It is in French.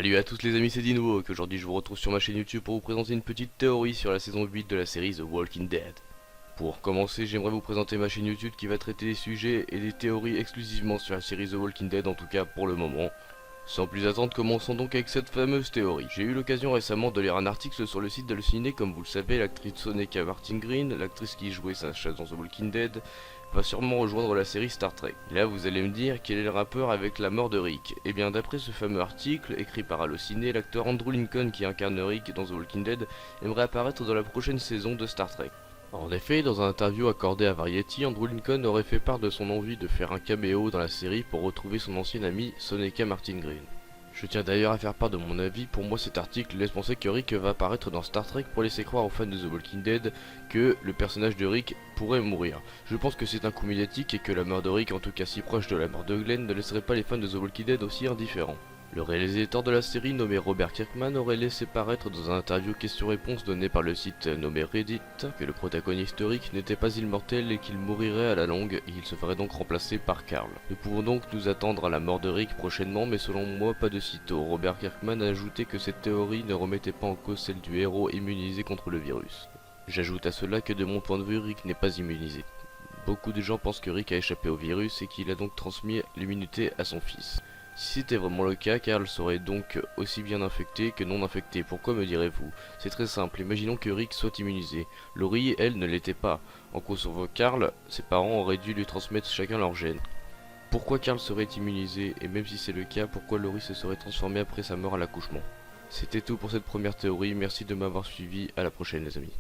Salut à tous les amis, c'est Dino, qu'aujourd'hui je vous retrouve sur ma chaîne YouTube pour vous présenter une petite théorie sur la saison 8 de la série The Walking Dead. Pour commencer, j'aimerais vous présenter ma chaîne YouTube qui va traiter des sujets et des théories exclusivement sur la série The Walking Dead, en tout cas pour le moment. Sans plus attendre, commençons donc avec cette fameuse théorie. J'ai eu l'occasion récemment de lire un article sur le site d'Allociné. Comme vous le savez, l'actrice Soneca Martin Green, l'actrice qui jouait Sacha dans The Walking Dead, va sûrement rejoindre la série Star Trek. Et là vous allez me dire quel est le rapport avec la mort de Rick. Et bien d'après ce fameux article écrit par Allociné, l'acteur Andrew Lincoln qui incarne Rick dans The Walking Dead aimerait apparaître dans la prochaine saison de Star Trek. En effet, dans un interview accordé à Variety, Andrew Lincoln aurait fait part de son envie de faire un caméo dans la série pour retrouver son ancien ami Soneca Martin Green. Je tiens d'ailleurs à faire part de mon avis. Pour moi, cet article laisse penser que Rick va apparaître dans Star Trek pour laisser croire aux fans de The Walking Dead que le personnage de Rick pourrait mourir. Je pense que c'est un coup médiatique et que la mort de Rick, en tout cas si proche de la mort de Glenn, ne laisserait pas les fans de The Walking Dead aussi indifférents. Le réalisateur de la série, nommé Robert Kirkman, aurait laissé paraître dans un interview question-réponse donné par le site nommé Reddit que le protagoniste Rick n'était pas immortel et qu'il mourirait à la longue et il se ferait donc remplacer par Carl. Nous pouvons donc nous attendre à la mort de Rick prochainement, mais selon moi pas de sitôt. Robert Kirkman a ajouté que cette théorie ne remettait pas en cause celle du héros immunisé contre le virus. J'ajoute à cela que de mon point de vue, Rick n'est pas immunisé. Beaucoup de gens pensent que Rick a échappé au virus et qu'il a donc transmis l'immunité à son fils. Si c'était vraiment le cas, Carl serait donc aussi bien infecté que non infecté. Pourquoi me direz-vous? C'est très simple, imaginons que Rick soit immunisé. Laurie, elle, ne l'était pas. En causant Carl, ses parents auraient dû lui transmettre chacun leur gène. Pourquoi Carl serait immunisé? Et même si c'est le cas, pourquoi Laurie se serait transformée après sa mort à l'accouchement? C'était tout pour cette première théorie, merci de m'avoir suivi, à la prochaine les amis.